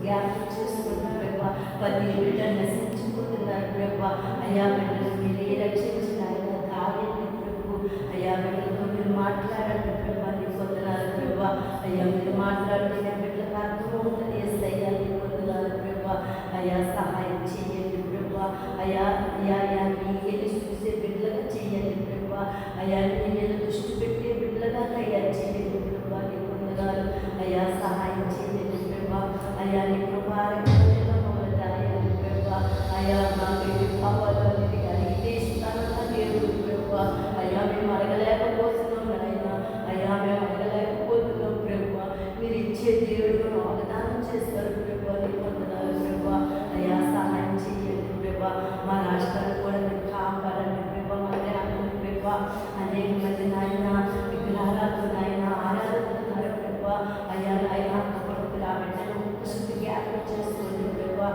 జ్ఞాపకం చేసుకున్న ప్రభా ప్రతి బిడ్డ నశించిపోతున్నారు ప్రభా. అయా బిడ్డలు మీరే రక్షించిన ఆయన కార్యాన్ని ప్రభు. అయా బిడ్డలతో మీరు మాట్లాడండి ప్రభా, నీ పొందనాలు ప్రభా. అయ్యా మీరు మాట్లాడితే బిడ్డలకు అర్థం ఉంటుంది అయ్యా, నీ పొందనాలు ప్రభా. అయా సహాయం చేయండి ప్రభా. అయా అయా అయా నీకేది చూసే బిడ్డలుగా చేయండి ప్రభా. అయా నీ మీద దృష్టి పెట్టే బిడ్డలుగా తయారు చేయండి ప్రభా, నీ పొందనాలు. అయా సహాయం చేయండి ప్రభా. అయా నీ కృపారక్షణలో మమ్మల్ని దాయండి ప్రభా. అయా మాకు ఎన్ని పాపాలు అనేది అడిగితే ఇస్తానన్న దేవుడు ప్రభా. అయా మేము అడగలేకపోతున్నాం నాయన. అయా మేము అడగలేకపోతున్నాం ప్రభా. మీరు ఇచ్చే దేవుడు వాగ్దానం చేస్తారు ప్రభా, నీ పొందనాలు ప్రభా. అయా సహాయం చేయండి ప్రభా. మా రాష్ట్రాన్ని కూడా మీరు కాపాడండి ప్రభా, మా గ్రామం ప్రభా. అనేక మంది నాయన విగ్రహాలతో నాయన ఆరాధన ప్రభా. అయ్యా నాయన కొడుకులు ఆ బిడ్డను శుద్ధి జ్ఞాపకం చేసుకోండి ప్రభా.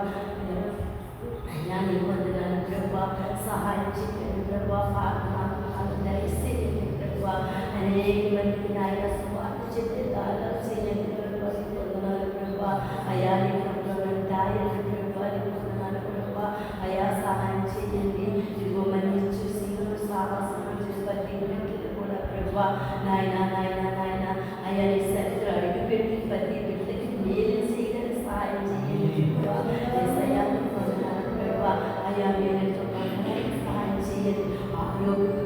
అయ్యా నీ పొందనాలు ప్రభా. సహాయం చేయండి ప్రభా. పాత్రలు దయచేయండి ప్రభా. అనేక మందికి నాయన స్వార్థ చెప్పే దాదాపు చేయండి ప్రభా, నీ పొందనాలు ప్రభా. అయ్యా నీ పొందనాలు దాయండి ప్రభా, నీ పొందనాలు ప్రభా. అయ్యా సహాయం చేయండి. ఇదిగో మంది చూసి సావాసం చూసి ప్రతి బిడ్డలు కూడా ప్రభా. నాయన నాయన నాయన అయ్యా నీ సరిగ్గా అడుగు పెట్టి ప్రతి బిడ్డకి మేలు చేయగలి సహాయం చేయండి ప్రభా. అయ్యా నీ పొందనాలు ప్రభా. అయ్యా మేలుతో సహాయం చేయండి. ఆరోగ్యం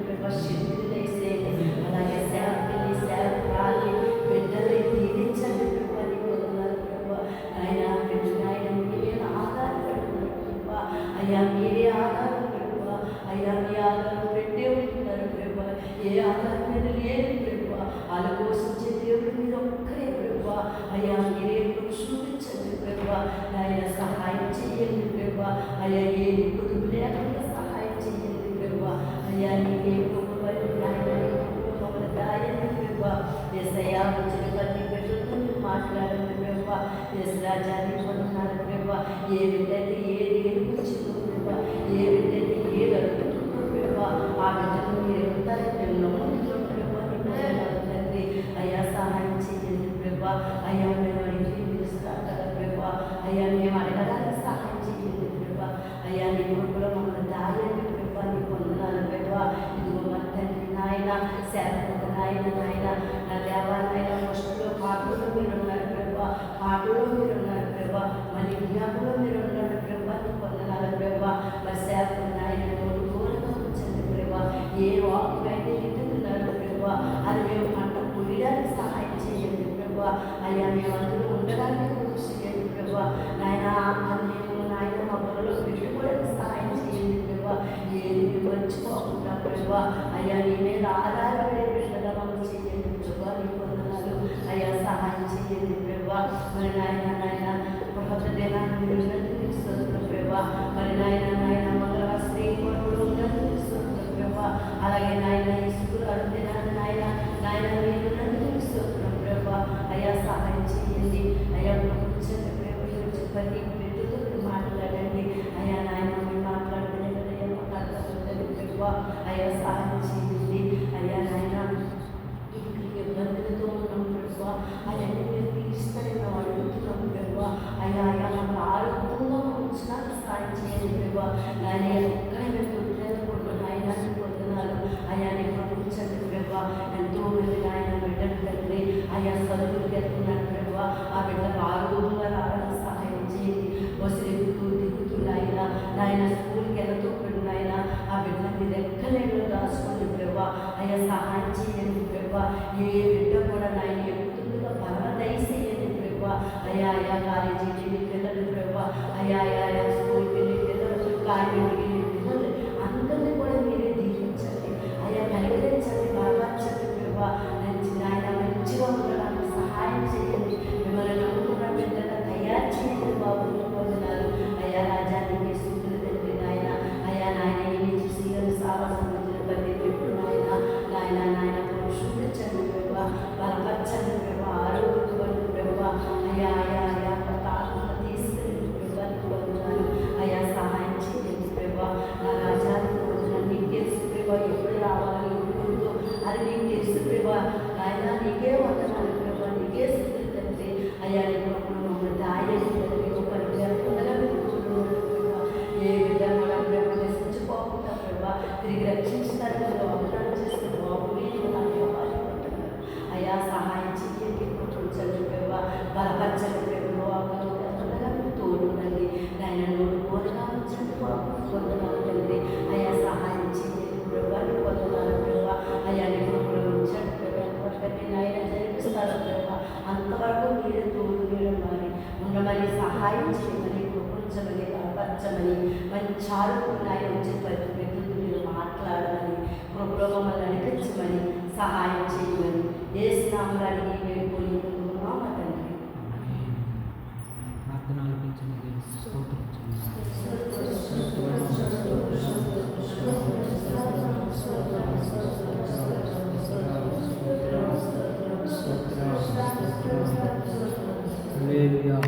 ప్రభా, శక్తి దయచేయండి. అలాగే సేవకుల్ని సేవకురాల్ని బిడ్డల్ని దీవించండి ప్రభా, నీ పొందనాలు ప్రభా. ఆయన బిడ్డ ఆయన మీరే ఆధారపడుతున్నారు ప్రభా. అయ్యా మీరే ఆధారం ప్రభా. అయ్యా మీ ఆధారం పెట్టే ఉంటున్నారు ప్రభా. ఏ ఆధారం మీద లేదు ప్రభా. వాళ్ళు పోషించే దేవుడు మీరు ఒక్కరే ప్రభా. అయ్యా మీరే చూపించండి ప్రభా. ఆయన సహాయం చేయండి ప్రభా. అయ్యా ఏ పొదుపు లేకుండా సహాయం చేయండి ప్రభా. అయ్యా నీకే మమ్మల్ని దాయండి ప్రభా. ఏసయ్యా వచ్చిన ప్రతి బిడ్డలతో మీరు మాట్లాడండి ప్రభా. ఎస్ రాజాన్ని పొందుతున్నారు ప్రభా. ఏ బిడ్డకి ఏది వచ్చిందో ప్రభా, ఏ బిడ్డకి ఏది అడుగుతుందో ప్రభా, ఆ బిడ్డను మీరు ఉంటారని మేము నమ్ముతున్నాం ప్రభా, నీ పొందనాలు తండ్రి. అయ్యా సహాయం చేయండి ప్రభా. అయ్యా మేము అడిగి పిలుస్తారా ప్రభా. అయ్యా మేము అడగడానికి సహాయం చేయండి ప్రభా. అయ్యా నీ కొడుకులో మమ్మల్ని దాయండి ప్రభా, నీ పొందనాలు ప్రభా. ఇదిగో మా తండ్రి నాయన సేవకుడు నాయన నాయన నా దేవాలయ ఫస్ట్లో పాటలో మీరు ఉన్నారు ప్రభా. పాటలో మీరు ఉన్నారు ప్రభా. మరి జ్ఞాపంలో మీరు ఉన్నారు ప్రభా, నీ పొందనాలు ప్రభా. మరి సేవకుడు నాయన కోరుకోలుగా ఉంచండి ప్రభా. ఏ వాక్యమైతే వింటున్నారు ప్రభా, అది మేము పంట పొయ్యడానికి సహాయం చేయండి ప్రభా. అయ్యా మేము అందరూ ఉండడానికి కృషి చేయండి ప్రభా. నాయన మేము నాయన మా బుర్రలో పెట్టుకోవడానికి సహాయం చేయండి ప్రభా. ఏది మర్చిపోకుండా ప్రభా. అయ్యా నీ మీద ఆధారపడే బిడ్డగా మనం చేయండి ప్రభా, నీ పొందనాలు. అయ్యా సహాయం చేయండి ప్రభా. మరి నాయన నాయన కొత్త దినాన్ని మీరు ఉన్నట్టు ఇస్తుంది ప్రభా. మరి నాయన నాయన మంగళవారం స్త్రీ కొడుకులు ఉన్నట్టు ఇస్తుంది ప్రభా. అలాగే నాయన ఈ స్కూల్ అడుగుతున్నాను నాయన నాయన మీరు ఉన్నట్టు ఇస్తున్నాం ప్రభా. అయ్యా సహాయం చేయండి. అయ్యా కూర్చొని ప్రభు ప్రతి బిడ్డతో మాట్లాడండి. అయ్యా నాయన మీరు మాట్లాడుతున్న ప్రభా. అయ్యా సహాయం చేయండి. అయ్యా నాయన ఇబ్బందులతో ఉన్నాం ప్రభా. అవన్నీ మీరు తీరుస్తారని మేము అడుగుతున్నాం ప్రభా. అయ్యా అయ్యా మాకు ఆరోగ్యంగా ఉంచడానికి సహాయం చేయండి ప్రభా. నాయన ఎక్కడ మేము పొద్దున ఆయన పొందుతున్నారు. అయ్యా నేను పంపించండి ప్రభా. ఎంతో మంది ఆయన బిడ్డలు తండ్రి అయ్యా చదువులకు వెళ్తున్నారు ప్రభా. ఆ బిడ్డకు ఆరోగ్యంగా రావడానికి సహాయం చేయండి. బస్సులు ఎక్కుతూ దిగుతూ నాయన నాయన స్కూల్కి వెళ్తూ నాయన ఆ బిడ్డ మీద ఎక్కలేదో రాసుకోండి ప్రభా. అయ్యా సహాయం చేయండి ప్రభా. ఏ బిడ్డ కూడా నాయన ఎక్కుతుందిగా పరమదయచేయండి ప్రభా. అయ్యా అయ్యా కాలేజీకి వెళ్ళి పిల్లలు ప్రభా. అయ్యా అయ్యా అయ్యా స్కూల్కి వెళ్ళి పిల్లలు, కార్యానికి వెళ్ళి పిల్లలు అందరినీ కూడా మీరే దీవించండి. అయ్యా కలిగించండి, బలపరచండి ప్రభా. నాయన మంచిగా ఉండడానికి సహాయం చేయండి. మిమ్మల్ని నమ్ముకున్న బిడ్డగా తయారు చేయండి బాబు, పొందనాలు. అయ్యా రాజానికి సూర్యులు తండ్రి నాయన. అయ్యా నాయన ఏమి చూసి సావాసం ప్రతి పెట్టు నాయన నాయన నాయన చూపించండి ప్రభా. బలపరచండి ప్రభా. ఆరోగ్యపడి ప్రభా. అయ్యా అయ్యా అయ్యా తీసుకెళ్ళి ప్రభా, పొందుతాను. అయ్యా సహాయం చేయండి ప్రభా. నా రాజాన్ని పొందుతాను. నీకు తెలుసు ప్రభా ఎప్పుడు రావాలి ఎప్పుడు అది నీకు తెలుసు ప్రభా. నాయన నీకే వందనాలు ప్రభా. నీకే స్థితి తండ్రి. అయ్యా నీ మమ్మల్ని దాయండి బలపరచండి ప్రభు వాకులు తండ్రిగా మీరు తోడుండండి ఆయన నోడు కోరుగా ఉంచండి వాకు పొందనాలు తండ్రి అయ్యా సహాయం చేయండి ప్రభాని పొందనాలు ప్రభావ అయ్యా నేను కూడా ఉంచండి ప్రభు ఎంతవరకు నేను ఆయన జరిపిస్తాను ప్రభావ అంతవరకు మీరు తోడు నీడమని ఉండమని సహాయం చేయమని కృపించమని బలపరచమని మంచి ఆరోగ్యం ఆయన వచ్చే వ్యక్తులతో మీరు మాట్లాడమని కృపలో మమ్మల్ని నడిపించమని సహాయం చేయమని ఏ స్నామరానికి వేడుకొని ఉంటున్నాం తండ్రి. ప్రార్థన ఆలపించండి. స్తోత్రం హల్లెలూయా.